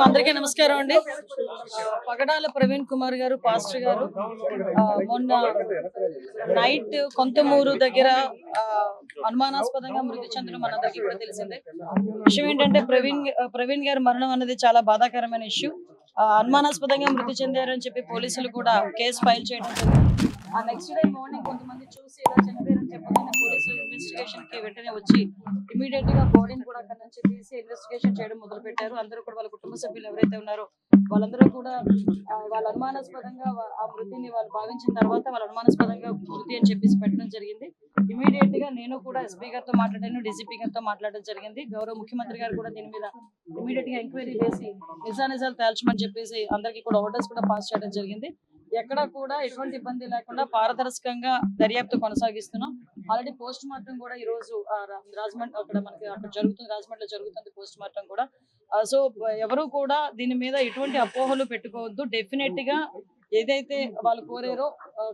అందరికీ నమస్కారం అండి. పగడాల ప్రవీణ్ కుమార్ గారు పాస్టర్ గారు మొన్న నైట్ కొంతమూరు దగ్గర అనుమానాస్పదంగా మృతి చెందడం మనందరికీ కూడా తెలిసిందే. విషయం ఏంటంటే ప్రవీణ్ గారి మరణం అనేది చాలా బాధాకరమైన ఇష్యూ. అనుమానాస్పదంగా మృతి చెందారని చెప్పి పోలీసులు కూడా కేసు ఫైల్ చేయడం జరిగింది. ఆ నెక్స్ట్ డే మార్నింగ్ కొంతమంది చూసి ఇలా చనిపోయారని చెప్పగానే పోలీసులు ఇన్వెస్టిగేషన్ కి వెంటనే వచ్చి ఇమీడియట్ గా బాడీని కూడా అక్కడ నుంచి తీసి ఇన్వెస్టిగేషన్ చేయడం మొదలు పెట్టారు. అందరూ కూడా వాళ్ళ కుటుంబ సభ్యులు ఎవరైతే ఉన్నారో వాళ్ళందరూ కూడా వాళ్ళ అనుమానాస్పదంగా ఆ మృతిని వాళ్ళు భావించిన తర్వాత వాళ్ళ అనుమానాస్పదంగా మృతి అని చెప్పేసి పెట్టడం జరిగింది. ఇమీడియట్ గా నేను కూడా ఎస్పీ గారితో మాట్లాడాను, డీజీపీ గారితో మాట్లాడడం జరిగింది. గౌరవ ముఖ్యమంత్రి గారు కూడా దీని మీద ఇమీడియట్ గా ఎంక్వైరీ చేసి నిజానిజాలు తేల్చమని చెప్పేసి అందరికీ కూడా ఆర్డర్స్ కూడా పాస్ చేయడం జరిగింది. ఎక్కడ కూడా ఎటువంటి ఇబ్బంది లేకుండా పారదర్శకంగా దర్యాప్తు కొనసాగిస్తున్నాం. ఆల్రెడీ పోస్ట్ మార్టం కూడా ఈ రోజు రాజమండ్రి అక్కడ జరుగుతుంది, రాజమండ్రిలో జరుగుతుంది పోస్ట్ మార్టం కూడా. సో ఎవరు కూడా దీని మీద ఎటువంటి అపోహలు పెట్టుకోవద్దు. డెఫినెట్ గా ఏదైతే వాళ్ళు కోరారో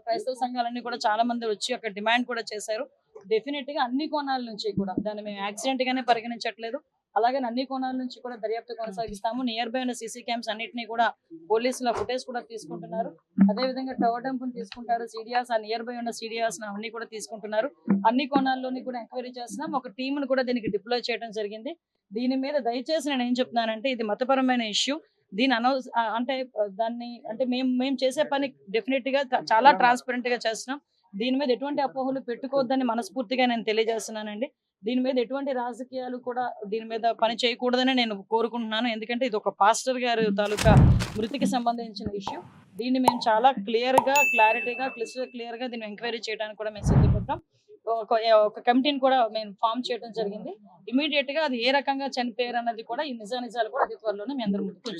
క్రైస్తవ సంఘాలన్నీ కూడా చాలా మంది వచ్చి అక్కడ డిమాండ్ కూడా చేశారు. డెఫినెట్ గా అన్ని కోణాల నుంచి కూడా దాన్ని మేము యాక్సిడెంట్ గానే పరిగణించట్లేదు. అలాగే అన్ని కోణాల నుంచి కూడా దర్యాప్తు కొనసాగిస్తాము. నియర్ బై ఉన్న సీసీ క్యామ్స్ అన్నింటినీ కూడా పోలీసుల ఫుటేజ్ కూడా తీసుకుంటున్నారు. అదే విధంగా టవర్ డంపును తీసుకుంటారు, సీడియాస్ ఆ నియర్ బై ఉన్న సీడియాస్ అన్ని కూడా తీసుకుంటున్నారు. అన్ని కోణాల్లోని కూడా ఎంక్వైరీ చేస్తున్నాం. ఒక టీంను కూడా దీనికి డిప్లాయ్ చేయడం జరిగింది. దీని మీద దయచేసి నేను ఏం చెప్తున్నానంటే ఇది మతపరమైన ఇష్యూ. దీని అంటే మేము చేసే పని డెఫినెట్ గా చాలా ట్రాన్స్పరెంట్ గా చేస్తున్నాం. దీని మీద ఎటువంటి అపోహలు పెట్టుకోవద్దని మనస్ఫూర్తిగా నేను తెలియజేస్తున్నానండి. దీని మీద ఎటువంటి రాజకీయాలు కూడా దీని మీద పని చేయకూడదని నేను కోరుకుంటున్నాను. ఎందుకంటే ఇది ఒక పాస్టర్ గారి తాలూకా మృతికి సంబంధించిన ఇష్యూ. దీన్ని మేము చాలా క్లారిటీగా క్లియర్ గా దీన్ని ఎంక్వైరీ చేయడానికి కూడా మేము సిద్ధపడ్డాం. ఒక కమిటీని కూడా మేము ఫామ్ చేయడం జరిగింది. ఇమీడియట్ గా అది ఏ రకంగా చనిపోయారు అన్నది కూడా ఈ నిజాలు కూడా అతి త్వరలోనే మీ అందరి ముందుకు